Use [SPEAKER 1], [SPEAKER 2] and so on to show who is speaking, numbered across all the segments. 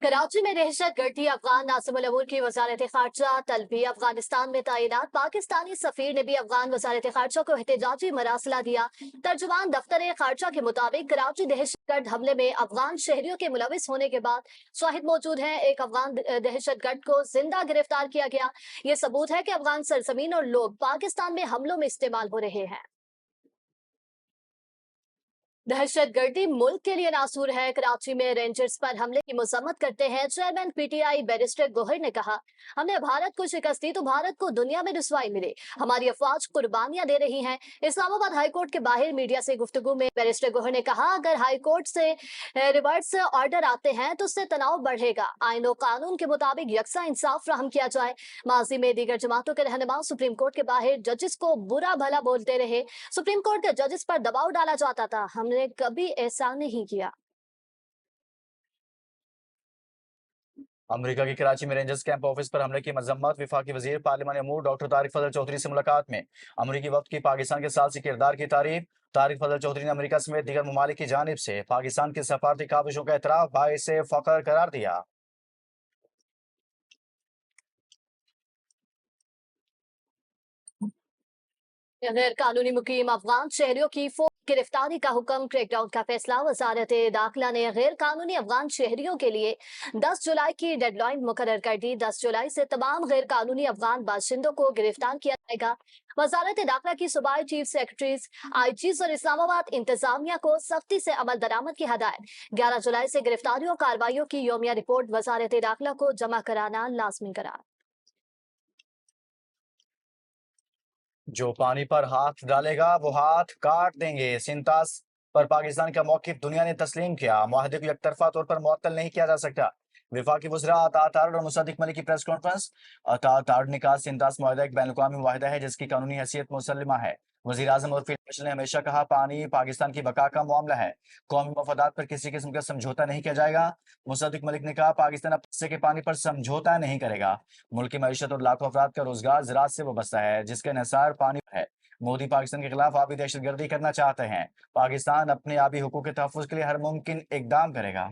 [SPEAKER 1] कराची में दहशत गर्दी अफगान नासिमुल अमूर की वजारत खारजा तलबी अफगानिस्तान में तैनात पाकिस्तानी सफीर ने भी अफगान वजारत खारजा को एहतजाजी मरासला दिया। तर्जुमान दफ्तर खारजा के मुताबिक कराची दहशत गर्द हमले में अफगान शहरियों के मुलविस होने के बाद शाहिद मौजूद हैं। एक अफगान दहशत गर्द को जिंदा गिरफ्तार किया गया। ये सबूत है कि अफगान सरजमीन और लोग पाकिस्तान में हमलों में इस्तेमाल हो रहे हैं। दहशत गर्दी मुल्क के लिए नासूर है। कराची में रेंजर्स पर हमले की मजम्मत करते हैं चेयरमैन पीटीआई बैरिस्टर गोहर ने कहा, हमने भारत को शिकस्त दी तो भारत को दुनिया में रुसवाई मिले। हमारी अफवाज कुर्बानियां दे रही हैं। इस्लामाबाद हाईकोर्ट के बाहर मीडिया से गुफ्तगू में बैरिस्टर गोहर ने कहा, अगर हाईकोर्ट से रिवर्स ऑर्डर आते हैं तो उससे तनाव बढ़ेगा। आइन और कानून के मुताबिक यकसा इंसाफ फराहम किया जाए। माजी में दीगर जमातों के रहनुमा सुप्रीम कोर्ट के बाहर जजेस को बुरा भला बोलते रहे। सुप्रीम कोर्ट के जजेस पर दबाव डाला जाता था, हमने कभी ऐसा नहीं किया।
[SPEAKER 2] अमेरिका की कराची में रेंजर्स कैंप ऑफिस पर हमले की मजम्मत। वफाकी वजीर पार्लिमानी अमूर डॉक्टर तारिक फजल चौधरी से मुलाकात में अमरीकी वक्त की पाकिस्तान के साथ किरदार की तारीफ। तारिक फजल चौधरी ने अमेरिका समेत दीगर ममालिक की जानिब से पाकिस्तान की सफारती काविशों का एतराफ बाइस फख्र करार दिया।
[SPEAKER 1] गैर कानूनी मुकीम अफगान शहरियों की गिरफ्तारी का हुक्म, क्रैकडाउन का फैसला। वजारत दाखिला ने गैर कानूनी अफगान शहरियों के लिए 10 जुलाई की डेडलाइन मुकर्रर कर दी। 10 जुलाई से तमाम गैर कानूनी अफगान बाशिंदों को गिरफ्तार किया जाएगा। वजारत दाखिला की सूबाई चीफ सेक्रेटरीज, आईजीज और इस्लामाबाद इंतजामिया को सख्ती से अमल दरामद की हदायत। 11 जुलाई से गिरफ्तारियों और कार्रवाइयों की योमिया रिपोर्ट वजारत दाखिला को जमा कराना लाजमी करार।
[SPEAKER 2] जो पानी पर हाथ डालेगा वो हाथ काट देंगे। सिंतास पर पाकिस्तान का मौकिफ दुनिया ने तस्लीम किया। मुआहदे को एकतरफा तौर पर मुअत्तल नहीं किया जा सकता। वफाकी वज़रा अता तारड़ और मुसद्दिक मलिक की प्रेस कॉन्फ्रेंस। अता तारड़ ने कहा, सिंतास मुआहदा एक बैन अवी मुआहदा है जिसकी कानूनी हैसियत मुसल्लमा है। वज़ीर आज़म और फील्ड मार्शल ने हमेशा कहा, पानी पाकिस्तान की बका का मामला है, कौमी मफादात पर किसी किस्म का समझौता नहीं किया जाएगा। मुसद्दिक मलिक ने कहा, पाकिस्तान अब हिस्से के पानी पर समझौता नहीं करेगा। मुल्क की मईशत और लाखों अफराद का रोजगार ज़राअत से वाबस्ता है जिसका इन्हिसार पानी पर है। मोदी पाकिस्तान के खिलाफ आबी दहशतगर्दी करना चाहते हैं। पाकिस्तान अपने आबी हुकूक के तहफ़्फ़ुज़ के लिए हर मुमकिन इकदाम करेगा।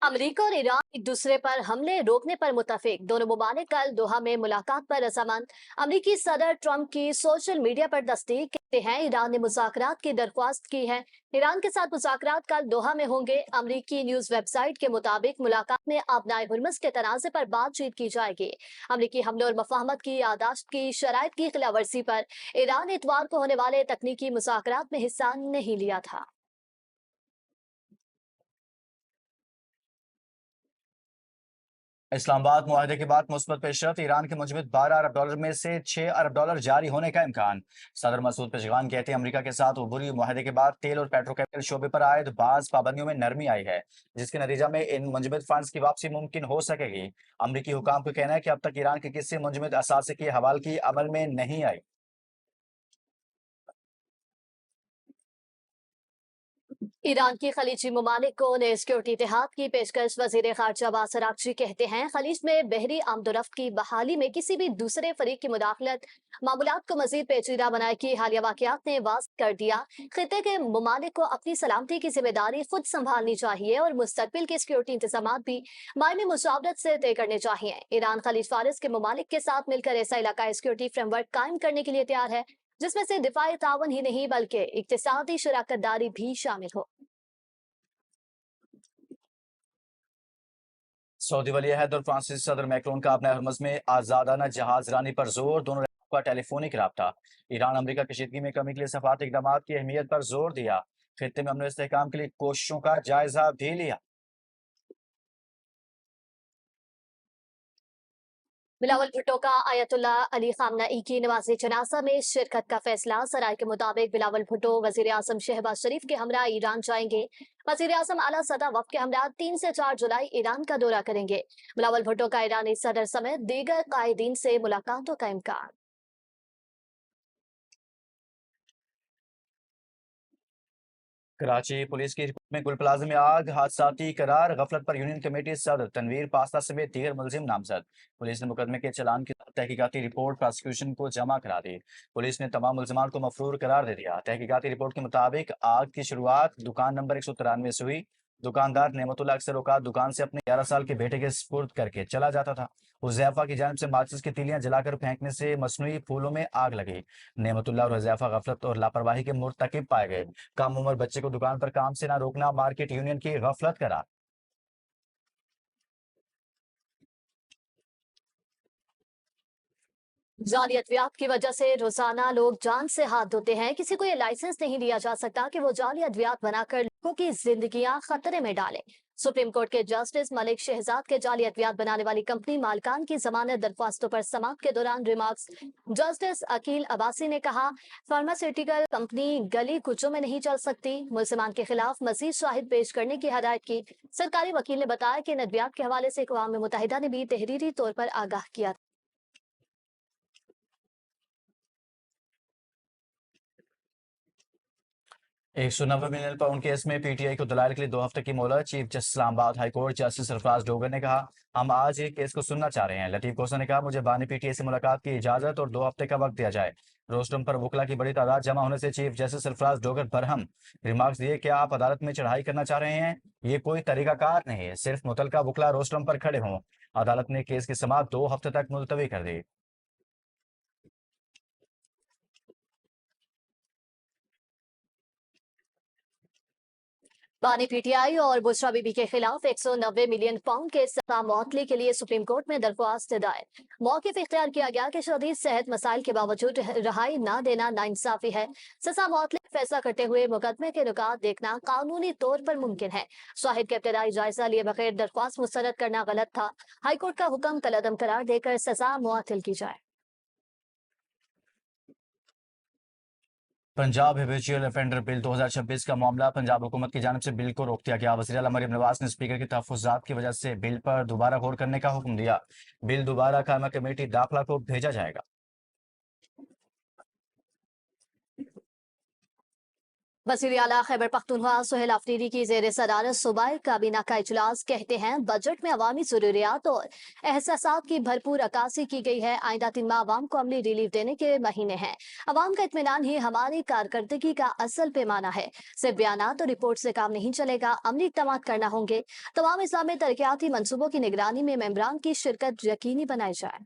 [SPEAKER 1] अमेरिका और ईरान एक दूसरे पर हमले रोकने पर मुत्तफिक। दोनों मुमालिक कल दोहा में मुलाकात पर रजामंद। अमेरिकी सदर ट्रंप की सोशल मीडिया पर तस्दीक, कहते हैं ईरान ने मुज़ाकरात की दरख्वास्त की है। ईरान के साथ मुज़ाकरात कल दोहा में होंगे। अमेरिकी न्यूज वेबसाइट के मुताबिक मुलाकात में आबनाए हुर्मुज़ के तनाज़े पर बातचीत की जाएगी। अमेरिकी हमले और मफाहमत की यादाश्त की शराइत की खिलाफवर्जी पर ईरान ने इतवार को होने वाले तकनीकी मुज़ाकरात में हिस्सा नहीं लिया था।
[SPEAKER 2] इस्लामाबाद मुआहदे के बाद मुस्बत पेशरफ। ईरान के मुजमित $12 अरब में से $6 अरब जारी होने का इम्कान। सदर मसूद पेशगान कहते हैं, अमेरिका के साथ उबूरी मुआहदे के बाद तेल और पेट्रोकेमिकल शोबे पर आयद बाज पाबंदियों में नरमी आई है, जिसके नतीजा में इन मुंजमद फंड्स की वापसी मुमकिन हो सकेगी। अमरीकी हुकाम का कहना है कि अब तक ईरान के किसी मुंजमद असासे की हवालगी अमल में नहीं आई।
[SPEAKER 1] ईरान की खलीजी ममालिक को नए सिक्योरिटी इतिहाद की पेशकश। वजीर खारजा अब्बास अरागची कहते हैं, खलीज में बहरी आमदोरफ्त की बहाली में किसी भी दूसरे फरीक की मुदाखलत मामूलात को मजीद पेचीदा बनाएगी। हालिया वाकयात ने वाज़ेह कर दिया, खिते के ममालिक को अपनी सलामती की जिम्मेदारी खुद संभालनी चाहिए और मुस्तकबिल के सिक्योरिटी इंतजाम भी मायने मुशावरत से तय करने चाहिए। ईरान खलीज फारिस के ममालिक के साथ मिलकर ऐसा इलाकाई सिक्योरिटी फ्रेमवर्क कायम करने के लिए तैयार है जिसमें से दिफाई तावन ही नहीं बल्कि इक्तिसादी शराकत दारी भी शामिल हो।
[SPEAKER 2] सऊदी वली अहद और फ्रांसीसी सदर मैक्रोन का अपने हरमज में आजादाना जहाज रानी पर जोर। दोनों का टेलीफोनिक रब्ता। ईरान अमेरिका कशीदगी में कमी के लिए सफारती इकदाम की अहमियत पर जोर दिया। खित्ते में अमन इस्तेहकाम के लिए कोशिशों का जायजा भी लिया।
[SPEAKER 1] बिलावल भुट्टो का आयतुल्ला अली खामनाई की नमाज़े जनाजा में शिरकत का फैसला। सराय के मुताबिक बिलावल भुट्टो वजीर आजम शहबाज शरीफ के हमरा ईरान जाएंगे। वजीर आजम आला सदा वक्त के हमरा 3 से 4 जुलाई ईरान का दौरा करेंगे। बिलावल भुट्टो का ईरानी सदर समेत दीगर कायदीन से मुलाकातों का इम्कान।
[SPEAKER 2] कराची पुलिस की रिपोर्ट में गुल प्लाजा में आग हादसाती करार गफलत पर यूनियन कमेटी सदर तनवीर पास्ता समेत दीगर मुलजिम नामजद। पुलिस ने मुकदमे के चालान के साथ तहकीकाती रिपोर्ट प्रोसिक्यूशन को जमा करा दी। पुलिस ने तमाम मुलजमान को मफरूर करार दे दिया। तहकीकाती रिपोर्ट के मुताबिक आग की शुरुआत दुकान नंबर 193 से हुई। दुकानदार नेमतुल्लाह अक्सर औकात दुकान से अपने 11 साल के बेटे के स्पुर्द करके चला जाता था। हुज़ैफा की जानिब से माचिस की तीलियां जलाकर फेंकने से मसनूई फूलों में आग लगी। नेमतुल्लाह और हुज़ैफा गफलत और लापरवाही के मुर्तकिब पाए गए। कम उम्र बच्चे को दुकान पर काम से ना रोकना मार्केट यूनियन की गफलत करार।
[SPEAKER 1] जाली अद्वियात की वजह से रोजाना लोग जान से हाथ धोते हैं। किसी को ये लाइसेंस नहीं दिया जा सकता कि वो जाली अद्वियात बनाकर लोगों की जिंदगियां खतरे में डालें। सुप्रीम कोर्ट के जस्टिस मलिक शहजाद के जाली अद्वियात बनाने वाली कंपनी मालकान की जमानत दरख्वास्तों पर समाअत के दौरान रिमार्क्स जस्टिस अकील अब्बासी ने कहा, फार्मास्यूटिकल कंपनी गली कुचों में नहीं चल सकती। मुलजिमान के खिलाफ मजीद शाहिद पेश करने की हदायत की। सरकारी वकील ने बताया कि इन अद्वियात के हवाले से अक़वाम मुत्तहिदा ने भी तहरीरी तौर पर आगाह किया।
[SPEAKER 2] 190 मिलियन पाउंड केस में पीटीआई को दलाल के लिए 2 हफ्ते की मोहलत। Chief justice Islamabad high court justice Sarfaraz Dogar ने कहा, हम आज एक केस को सुनना चाह रहे हैं। लतीफ कोसा ने कहा, मुझे बानी पीटीआई से मुलाकात की इजाजत और 2 हफ्ते का वक्त दिया जाए। रोस्टम पर वकला की बड़ी तादाद जमा होने से chief justice Sarfaraz Dogar Barham. Remarks दिए, क्या आप अदालत में चढ़ाई करना चाह रहे हैं? ये कोई तरीकाकार नहीं है, सिर्फ मुतलका वकला रोस्टम पर खड़े हों। अदालत ने केस की समाअत 2 हफ्ते तक मुलतवी कर दी।
[SPEAKER 1] बानी पीटीआई और बुशरा बीबी के खिलाफ 190 मिलियन पाउंड के सजा मौतली के लिए सुप्रीम कोर्ट में दरख्वास्त दायर। मौक़िफ़ इख्तियार किया गया कि शदीद सेहत मसाइल के बावजूद रहाई न देना नाइंसाफी है। सजा मौतली फैसला करते हुए मुकदमे के रुकात देखना कानूनी तौर पर मुमकिन है। शाहिद का इब्तदाई जायजा लिए बगैर दरख्वास्त मुस्तरद करना गलत था। हाईकोर्ट का हुक्म कलअदम करार देकर सजा मुअत्तल की जाए।
[SPEAKER 2] पंजाब हैबिचुअल ऑफेंडर बिल 2026 का मामला, पंजाब हुकूमत की जानिब से बिल को रोक दिया गया। वज़ीर आला मरियम नवाज ने स्पीकर के तहफ़्फ़ुज़ात की वजह से बिल पर दोबारा गौर करने का हुक्म दिया। बिल दोबारा कायमा कमेटी दाखिला को भेजा जाएगा।
[SPEAKER 1] वज़ीर आला खैबर पख्तूनख्वा सोहेल अफरीदी की ज़ेर सदारत सूबाई काबीना का इजलास कहते हैं, बजट में अवामी ज़रूरियात और एहसासात की भरपूर अक्कासी की गई है। आइंदा 3 माह अवाम को अमली रिलीफ देने के महीने हैं। अवाम का इत्मीनान ही हमारी कारकर्दगी का असल पैमाना है। सिर्फ बयानात और रिपोर्ट से काम नहीं चलेगा, अमली इक़दाम करना होंगे। तमाम इस्लामी तरक्याती मनसूबों की निगरानी में मेंबरान की शिरकत यकीनी बनाई जाए।